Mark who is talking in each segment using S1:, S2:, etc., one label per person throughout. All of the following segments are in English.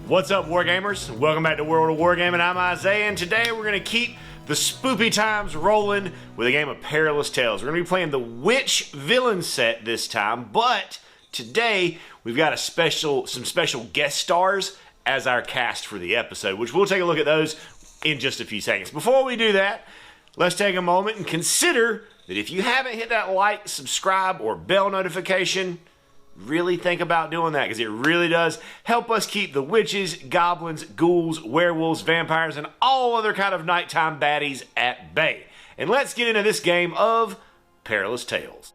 S1: What's up, Wargamers? Welcome back to World of Wargaming. I'm Isaiah, and today we're going to keep the spoopy times rolling with a game of Perilous Tales. We're going to be playing the Witch villain set this time, but today we've got some special guest stars as our cast for the episode, which we'll take a look at those in just a few seconds. Before we do that, let's take a moment and consider that if you haven't hit that like, subscribe, or bell notification, really think about doing that, because it really does help us keep the witches, goblins, ghouls, werewolves, vampires, and all other kind of nighttime baddies at bay. And let's get into this game of Perilous Tales.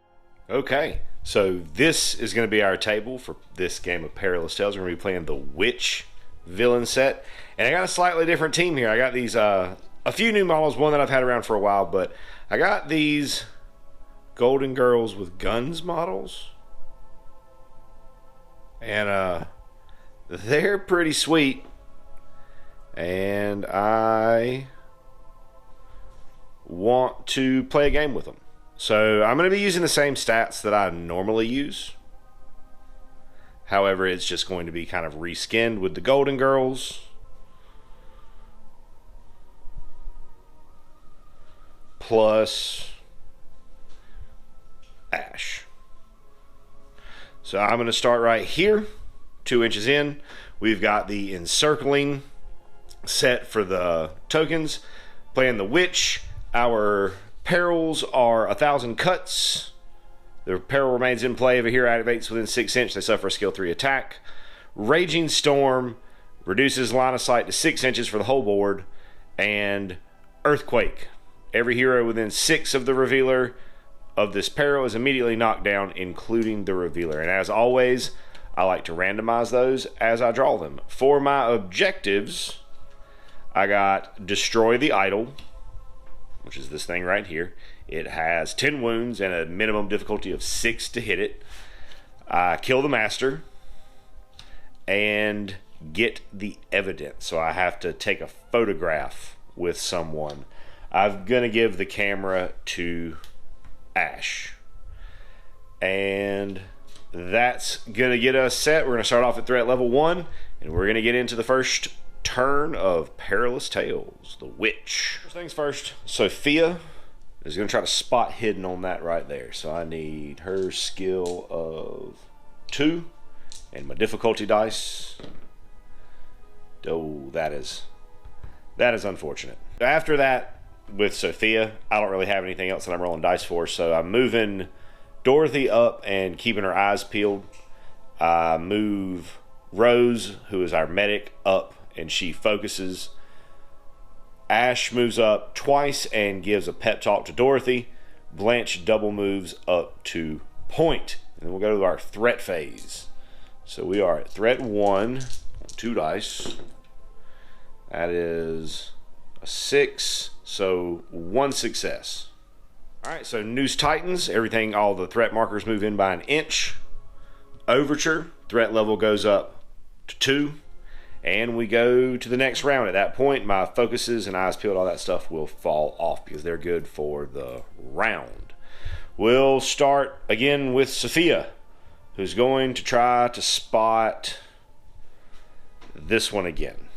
S1: Okay, so this is going to be our table for this game of Perilous Tales. We're going to be playing the Witch villain set. And I got a slightly different team here. I got these, a few new models, one that I've had around for a while, but I got these Golden Girls with Guns models. And they're pretty sweet, and I want to play a game with them. So I'm going to be using the same stats that I normally use. However, it's just going to be kind of reskinned with the Golden Girls. Plus Ash. So I'm going to start right here, 2 inches in. We've got the encircling set for the tokens. Playing the Witch. Our perils are 1,000 cuts. The peril remains in play if a hero activates within 6 inches. They suffer a skill 3 attack. Raging Storm reduces line of sight to 6 inches for the whole board. And Earthquake. Every hero within 6 of the revealer of this peril is immediately knocked down, including the revealer. And as always, I like to randomize those as I draw them. For my objectives, I got Destroy the Idol, which is this thing right here. It has 10 wounds and a minimum difficulty of 6 to hit it. Kill the Master and get the evidence. So I have to take a photograph with someone. I'm going to give the camera to Ash, and that's gonna get us set. We're gonna start off at threat level 1, and we're gonna get into the first turn of Perilous Tales, the Witch. First things first, Sophia is gonna try to spot hidden on that right there, so I need her skill of 2 and my difficulty dice. Oh, that is unfortunate. After that, with Sophia, I don't really have anything else that I'm rolling dice for, so I'm moving Dorothy up and keeping her eyes peeled. I move Rose, who is our medic, up, and she focuses. Ash moves up twice and gives a pep talk to Dorothy. Blanche double moves up to point. And then we'll go to our threat phase. So we are at threat 1, 2 dice. That is a 6. So 1 success. Alright, so Noose Titans, everything, all the threat markers move in by 1 inch. Overture, threat level goes up to 2. And we go to the next round. At that point, my focuses and eyes peeled, all that stuff will fall off because they're good for the round. We'll start again with Sophia, who's going to try to spot this one again.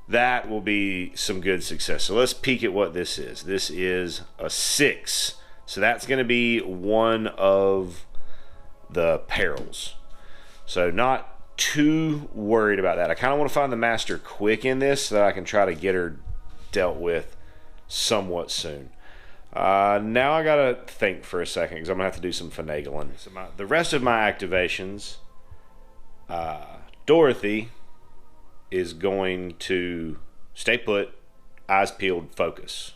S1: That will be some good success. So let's peek at what this is. This is a 6. So that's going to be one of the perils. So not too worried about that. I kind of want to find the Master quick in this so that I can try to get her dealt with somewhat soon. Now I got to think for a second because I'm going to have to do some finagling. So the rest of my activations, Dorothy is going to stay put, eyes peeled, focus.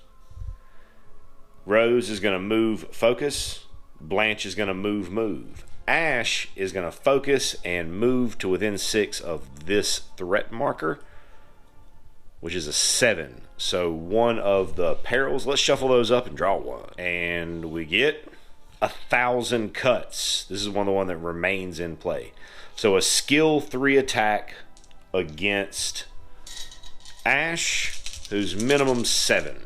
S1: Rose is going to move, focus. Blanche is going to move. Ash is going to focus and move to within 6 of this threat marker, which is a 7. So one of the perils, let's shuffle those up and draw one. And we get 1,000 cuts. This is the one that remains in play. So a skill 3 attack against Ash, who's minimum 7.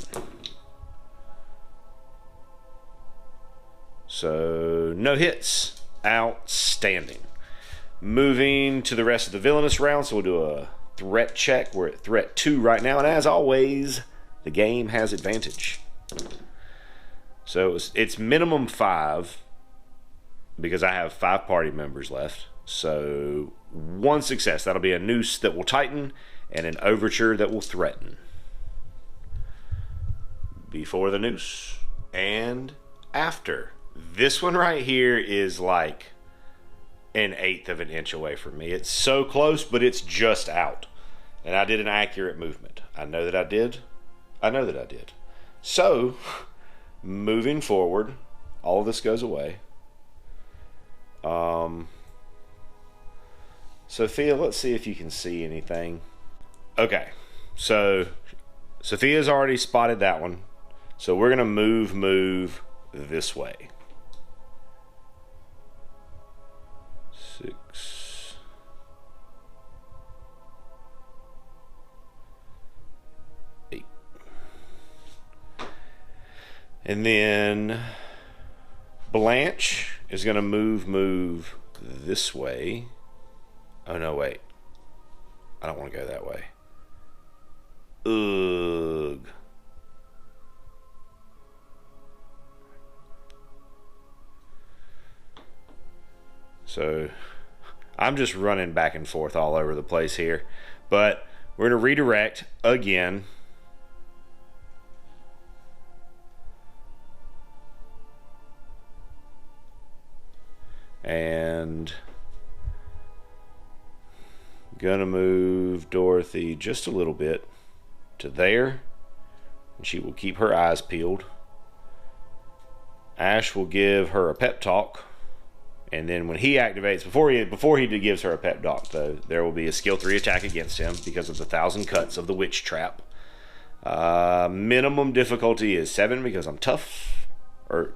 S1: So no hits. Outstanding. Moving to the rest of the villainous round, so we'll do a threat check. We're at threat 2 right now, and as always, the game has advantage. So it's minimum 5 because I have 5 party members left. So 1 success. That'll be a noose that will tighten and an overture that will threaten. Before the noose and after. This one right here is like an 1/8 of an inch away from me. It's so close, but it's just out. And I did an accurate movement. I know that I did. I know that I did. So, moving forward, all of this goes away. Sophia, let's see if you can see anything. Okay, so Sophia's already spotted that one. So we're going to move this way. 6. And then Blanche is going to move this way. Oh, no, wait. I don't want to go that way. Ugh. So I'm just running back and forth all over the place here. But we're going to redirect again. And gonna move Dorothy just a little bit to there, and she will keep her eyes peeled. Ash will give her a pep talk, and then when he activates, before he gives her a pep talk though, there will be a skill 3 attack against him because of the 1,000 cuts of the witch trap. Minimum difficulty is 7 because I'm tough. Or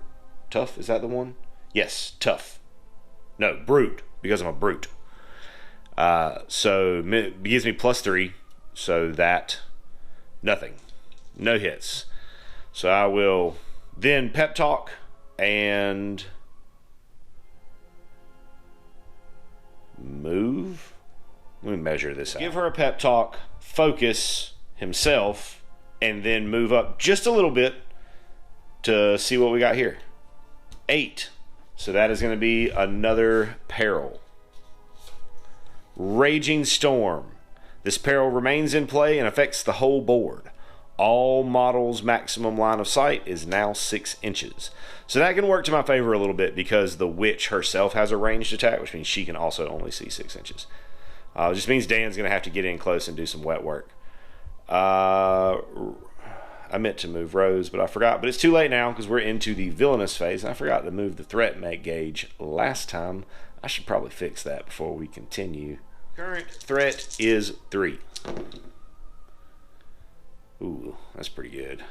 S1: tough, is that the one? Yes, tough. No, brute, because I'm a brute. So it gives me +3, so that nothing. No hits. So I will then pep talk and move. Let me measure this out. Give her a pep talk, focus himself, and then move up just a little bit to see what we got here. 8. So that is going to be another peril. Raging Storm. This peril remains in play and affects the whole board. All models' maximum line of sight is now 6 inches. So that can work to my favor a little bit because the witch herself has a ranged attack, which means she can also only see 6 inches. It just means Dan's going to have to get in close and do some wet work. I meant to move Rose, but I forgot. But it's too late now because we're into the villainous phase. And I forgot to move the threat gauge last time. I should probably fix that before we continue. Current threat is 3. Ooh, that's pretty good.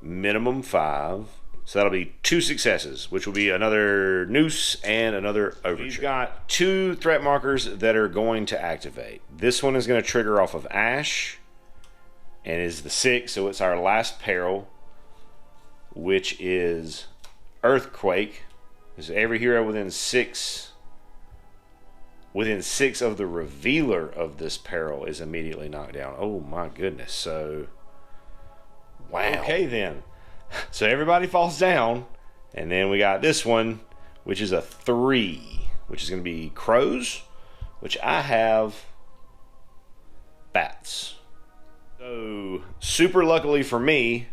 S1: Minimum 5. So that'll be 2 successes, which will be another noose and another overture. We've got 2 threat markers that are going to activate. This one is going to trigger off of Ash and is the 6, so it's our last peril, which is Earthquake. Because every hero within 6 of the revealer of this peril is immediately knocked down. Oh my goodness. So wow. Okay then. So everybody falls down, and then we got this one, which is a 3, which is going to be crows, which I have bats. So super luckily for me,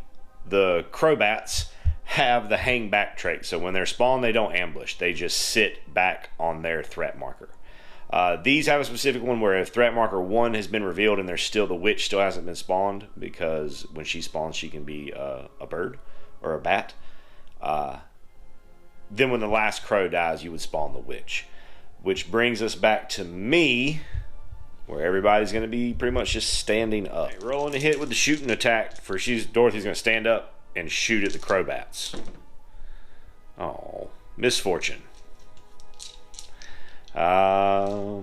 S1: the crow bats have the hang back trait. So when they're spawned, they don't ambush. They just sit back on their threat marker. These have a specific one where if threat marker 1 has been revealed and the witch still hasn't been spawned, because when she spawns she can be a bird or a bat. Then when the last crow dies, you would spawn the witch. Which brings us back to me, where everybody's going to be pretty much just standing up. Okay, rolling a hit with the shooting attack for Dorothy's going to stand up and shoot at the crow bats. Oh, misfortune. As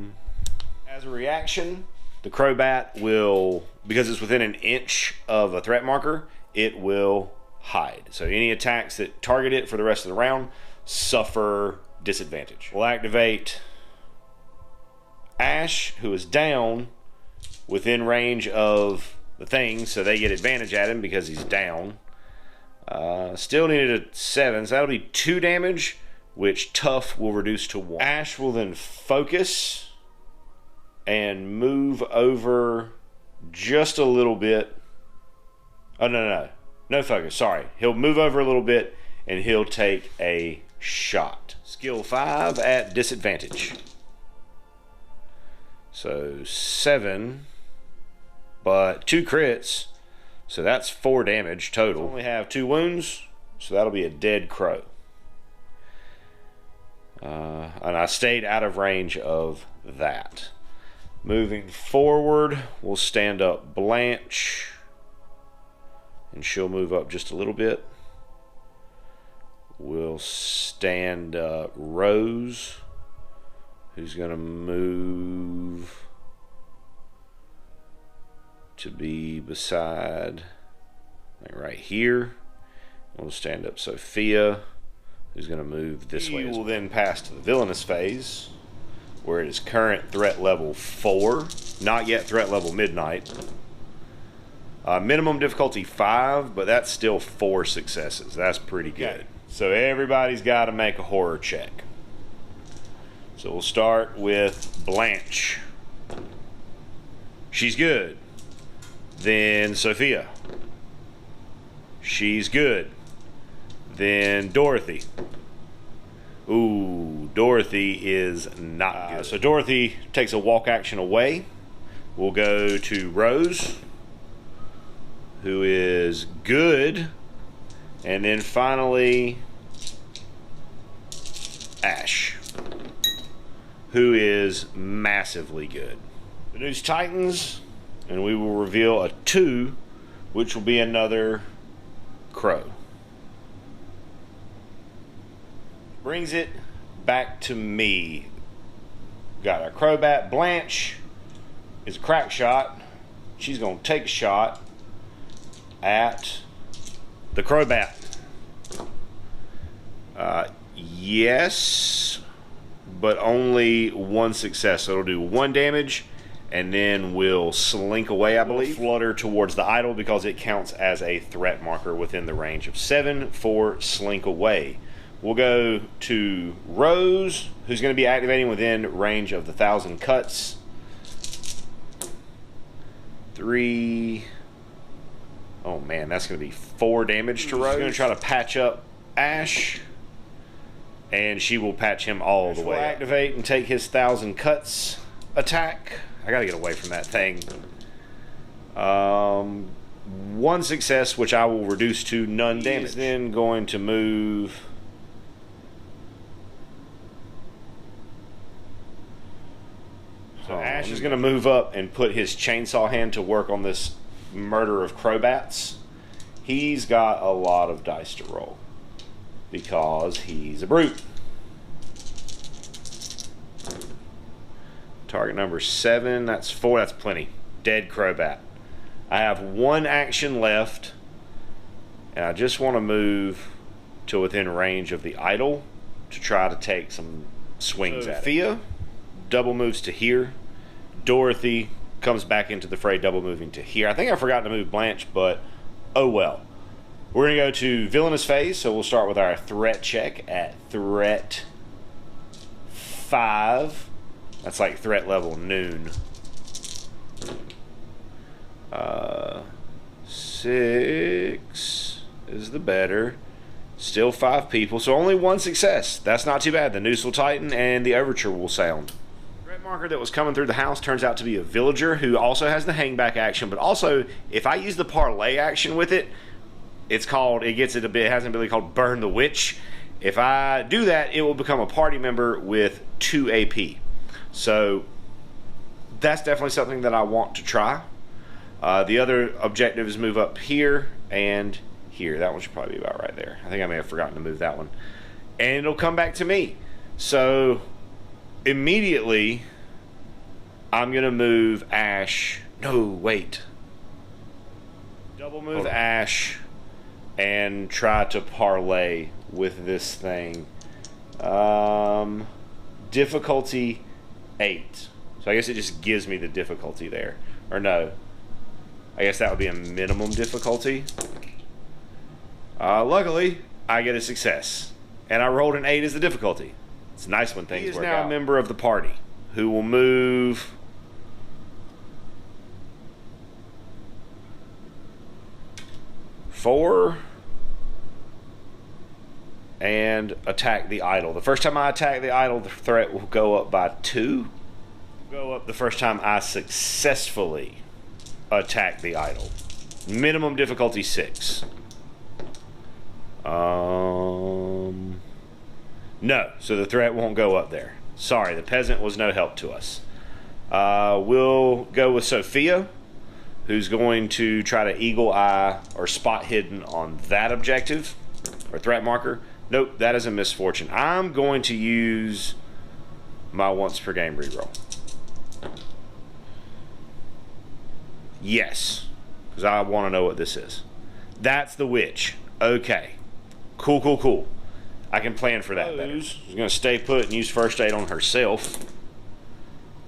S1: a reaction, the crowbat will, because it's within an inch of a threat marker, it will hide. So any attacks that target it for the rest of the round, suffer disadvantage. We'll activate Ash, who is down within range of the thing, so they get advantage at him because he's down. Still needed a 7, so that'll be 2 damage, which Tough will reduce to 1. Ash will then focus and move over just a little bit. Oh, no focus, sorry. He'll move over a little bit and he'll take a shot. Skill 5 at disadvantage. So 7, but 2 crits, so that's 4 damage total. Only have 2 wounds, so that'll be a dead crow. And I stayed out of range of that. Moving forward, we'll stand up Blanche, and she'll move up just a little bit. We'll stand up Rose, who's going to move to be beside, like right here. We'll stand up Sophia, who's going to move this way. We will then pass to the villainous phase, where it is current threat level 4, not yet threat level midnight. Minimum difficulty 5, but that's still 4 successes. That's pretty good. Okay. So everybody's got to make a horror check. So we'll start with Blanche. She's good. Then Sophia. She's good. Then Dorothy. Ooh, Dorothy is not good. So Dorothy takes a walk action away. We'll go to Rose, who is good. And then finally, Ash, who is massively good. The news tightens, and we will reveal a 2, which will be another crow. Brings it back to me. Got our crowbat. Blanche is a crack shot. She's going to take a shot at the crowbat. Yes, but only 1 success. So it'll do 1 damage, and then we'll slink away, I believe. Flutter towards the idol because it counts as a threat marker within the range of 7 for slink away. We'll go to Rose, who's going to be activating within range of the 1,000 cuts. 3. Oh man, that's going to be 4 damage to Rose. She's going to try to patch up Ash, and she will patch him all the way. We'll activate and take his 1,000 cuts attack. I got to get away from that thing. 1 success, which I will reduce to none damage. He's then going to move. So Ash is going to move up and put his chainsaw hand to work on this murder of crowbats. He's got a lot of dice to roll because he's a brute. Target number 7, that's 4, that's plenty. Dead crowbat. I have 1 action left, and I just want to move to within range of the idol to try to take some swings at it. Sophia double moves to here. Dorothy comes back into the fray, double moving to here. I think I forgot to move Blanche, but oh well. We're going to go to villainous phase, so we'll start with our threat check at threat 5. That's like threat level noon. 6 is the better. Still 5 people, so only 1 success. That's not too bad. The noose will tighten and the overture will sound. Threat marker that was coming through the house turns out to be a villager who also has the hangback action, but also if I use the parlay action with it, it gets it a bit, it has an ability called Burn the Witch. If I do that, it will become a party member with 2 AP. So that's definitely something that I want to try. The other objective is move up here and here. That one should probably be about right there. I think I may have forgotten to move that one. And it'll come back to me. So immediately I'm going to move Ash. No, wait. Double move Ash and try to parlay with this thing Difficulty 8. So I guess it just gives me the difficulty there. Or no. I guess that would be a minimum difficulty. Luckily, I get a success. And I rolled an 8 as the difficulty. It's nice when things work out. He is now a member of the party who will move 4 and attack the idol. The first time I attack the idol, the threat will go up by 2. Go up the first time I successfully attack the idol. Minimum difficulty 6. No, so the threat won't go up there. Sorry, the peasant was no help to us. We'll go with Sophia, who's going to try to eagle eye or spot hidden on that objective or threat marker. Nope, that is a misfortune. I'm going to use my once per game reroll. Yes, because I want to know what this is. That's the witch. Okay. Cool. I can plan for that better. She's going to stay put and use first aid on herself,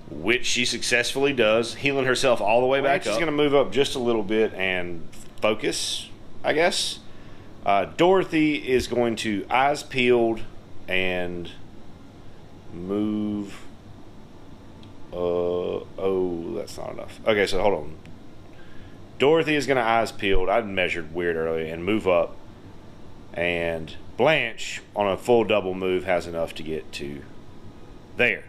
S1: which she successfully does, healing herself all the way back up. She's going to move up just a little bit and focus, I guess. Dorothy is going to eyes peeled and move. Oh, that's not enough. Okay, so hold on. Dorothy is going to eyes peeled. I measured weird earlier and move up. And Blanche, on a full double move, has enough to get to there,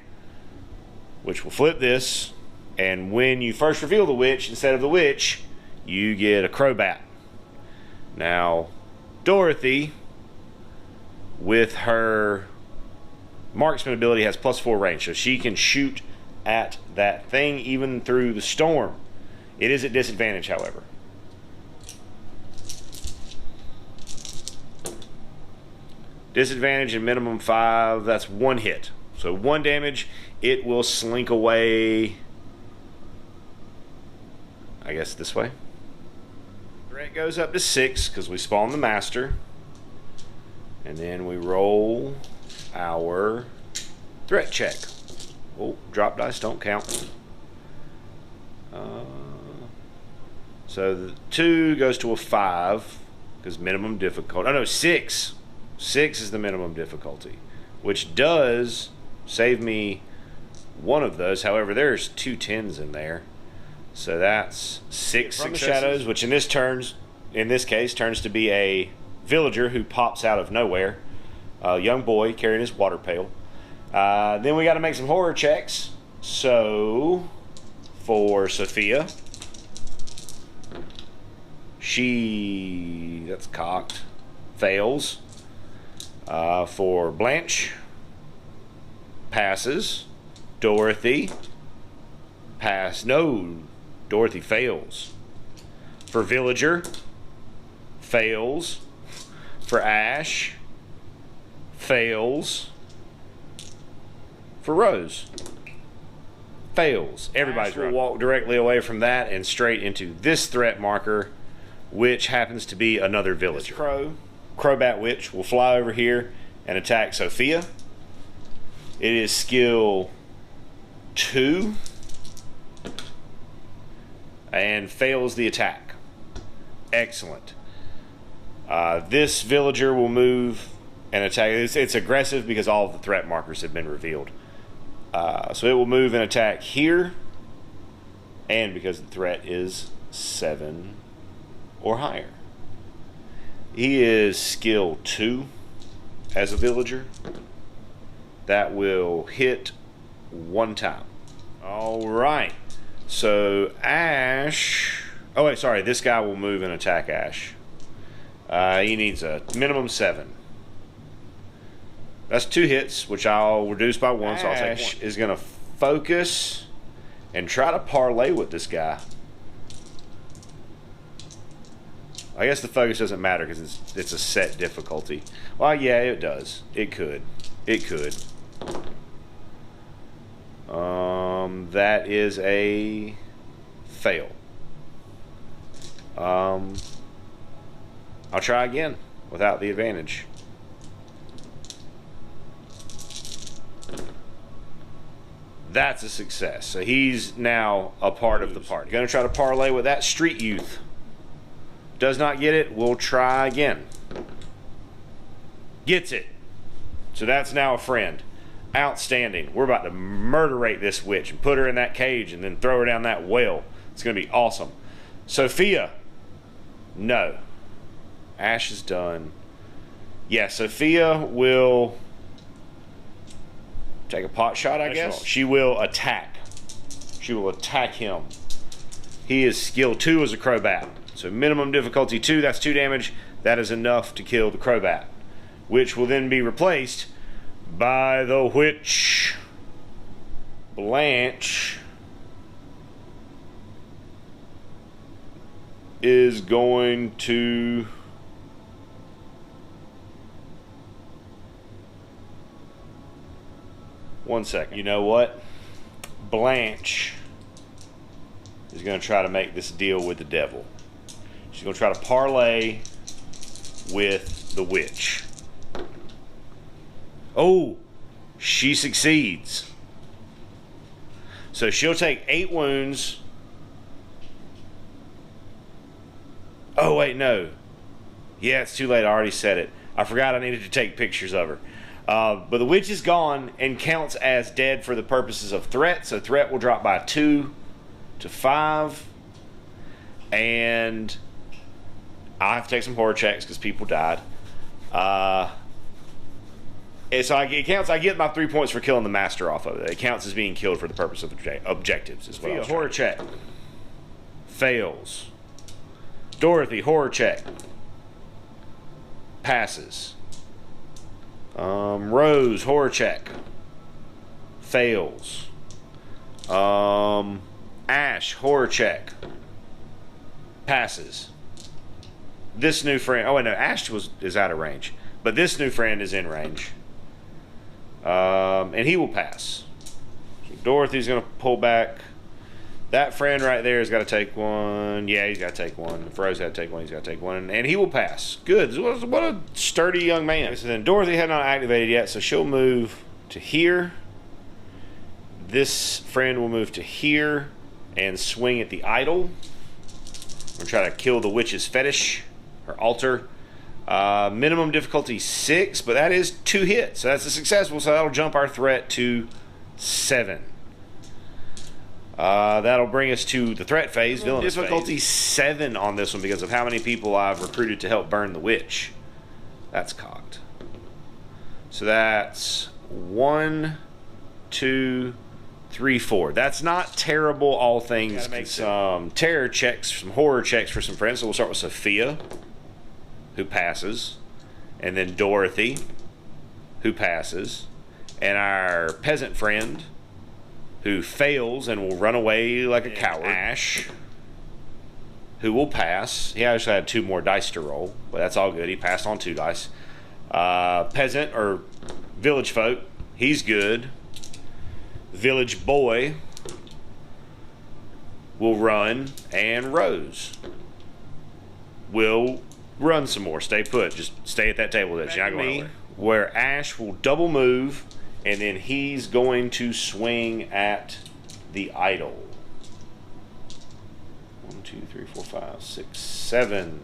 S1: which will flip this. And when you first reveal the witch, instead of the witch, you get a crowbat. Now, Dorothy, with her marksman ability, has +4 range, so she can shoot at that thing even through the storm. It is at disadvantage, however. Disadvantage and minimum 5, that's 1 hit. So 1 damage, it will slink away, I guess this way. Threat goes up to 6 because we spawn the master. And then we roll our threat check. Oh, drop dice don't count. So the 2 goes to a 5 because minimum difficulty. Oh no, 6. 6 is the minimum difficulty, which does save me 1 of those. However, there's 2 10s in there, so that's 6 from the shadows, which in this case turns to be a villager who pops out of nowhere, a young boy carrying his water pail. Then we got to make some horror checks. So for Sophia, that's cocked, fails. For Blanche, passes. Dorothy, Dorothy fails. For Villager, fails. For Ash, fails. For Rose, fails. Everybody's will walk directly away from that and straight into this threat marker, which happens to be another villager. Crowbat Witch will fly over here and attack Sophia. It is skill 2 and fails the attack. Excellent. This villager will move and attack. It's aggressive because all of the threat markers have been revealed. So it will move and attack here, and because the threat is 7 or higher. He is skill 2 as a villager. That will hit 1 time. Alright. So Ash... Oh wait, sorry. This guy will move and attack Ash. He needs a minimum 7. That's 2 hits, which I'll reduce by 1, so I'll take 1. Is going to focus and try to parlay with this guy. I guess the focus doesn't matter because it's a set difficulty. Well, yeah, it does. It could. That is a fail. I'll try again without the advantage. That's a success. So he's now a part of the party. Gonna try to parlay with that street youth. Does not get it, we'll try again. Gets it. So that's now a friend. Outstanding. We're about to murderate this witch and put her in that cage and then throw her down that well. It's gonna be awesome. Sophia. No. Ash is done. Yeah, Sophia will take a pot shot, I guess. She will attack. She will attack him. He is skill 2 as a Crobat. So minimum difficulty 2, that's 2 damage. That is enough to kill the Crobat, which will then be replaced by the witch. Blanche is going to one second. You know what? Blanche is going to try to make this deal with the devil. She's going to try to parlay with the witch. Oh, she succeeds. So she'll take 8 wounds. Oh, wait, no. Yeah, it's too late. I already said it. I forgot I needed to take pictures of her. But the witch is gone and counts as dead for the purposes of threat. So threat will drop by 2 to 5. And I have to take some horror checks because people died. And so it counts. I get my 3 points for killing the master off of it. It counts as being killed for the purpose of objectives. Is what I was horror check. Fails. Dorothy, horror check. Passes. Rose, horror check. Fails. Ash, horror check. Passes. This new friend. Oh wait, no, Ash is out of range, but this new friend is in range. And he will pass. So Dorothy's gonna pull back. That friend right there has got to take one. Yeah, he's got to take one. If Rose had to take one, he's got to take one. And he will pass. Good. What a sturdy young man. So then Dorothy had not activated yet, so she'll move to here. This friend will move to here and swing at the idol. I'm going to try to kill the witch's fetish, her altar. Minimum difficulty 6, but that is 2 hits. So that's a successful, so that'll jump our threat to 7. That'll bring us to the threat phase. Villainous difficulty phase. 7 on this one because of how many people I've recruited to help burn the witch. That's cocked. So that's 1, 2, 3, 4. That's not terrible, all things. Gotta make some terror checks, some horror checks for some friends. So we'll start with Sophia, who passes, and then Dorothy, who passes, and our peasant friend, who fails and will run away like a coward. Ash, who will pass. He actually had 2 more dice to roll, but that's all good. He passed on 2 dice. Peasant, or village folk, he's good. Village boy will run, and Rose will run some more. Stay put. Just stay at that table. That's not going away. Where Ash will double move, and then he's going to swing at the idol. 1, 2, 3, 4, 5, 6, 7.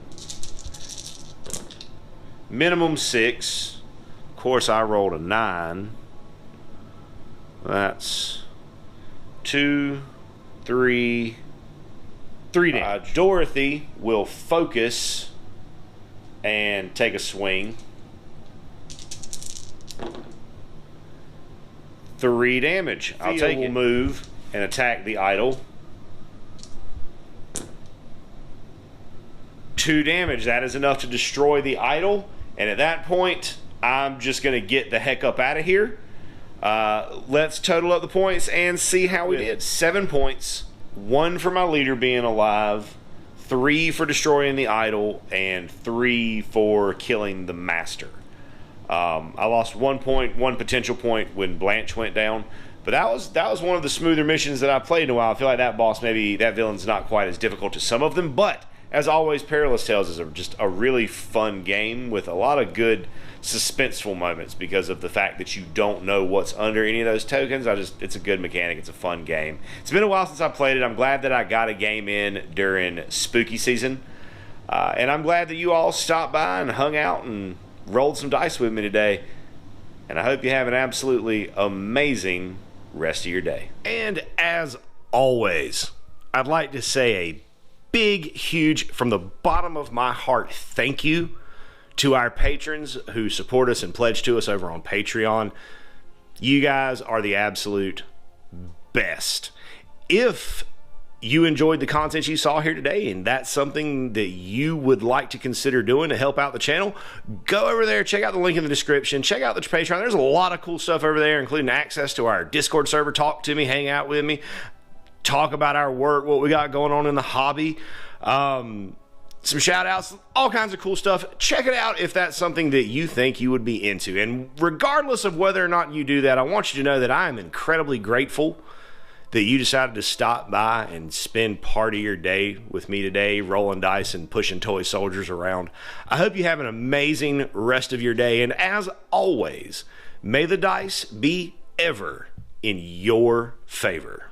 S1: Minimum 6. Of course, I rolled a 9. That's 2, 3 damage. Dorothy will focus and take a swing. 3 damage. I'll take it. Move and attack the idol. 2 damage. That is enough to destroy the idol. And at that point, I'm just going to get the heck up out of here. Let's total up the points and see how we did. 7 points. 1 for my leader being alive. 3 for destroying the idol. And 3 for killing the master. I lost 1 point, 1 potential point when Blanche went down, but that was one of the smoother missions that I played in a while. I feel like that boss, maybe that villain's not quite as difficult as some of them, but as always, Perilous Tales is just a really fun game with a lot of good suspenseful moments because of the fact that you don't know what's under any of those tokens. It's a good mechanic. It's a fun game. It's been a while since I played it. I'm glad that I got a game in during spooky season. And I'm glad that you all stopped by and hung out and rolled some dice with me today. And I hope you have an absolutely amazing rest of your day. And as always, I'd like to say a big, huge, from the bottom of my heart, thank you to our patrons who support us and pledge to us over on Patreon. You guys are the absolute best. If you enjoyed the content you saw here today and that's something that you would like to consider doing to help out the channel, go over there, check out the link in the description, check out the Patreon. There's a lot of cool stuff over there, including access to our Discord server. Talk to me, hang out with me, talk about our work, what we got going on in the hobby, some shout outs, all kinds of cool stuff. Check it out if that's something that you think you would be into. And regardless of whether or not you do that, I want you to know that I am incredibly grateful that you decided to stop by and spend part of your day with me today, rolling dice and pushing toy soldiers around. I hope you have an amazing rest of your day. And as always, may the dice be ever in your favor.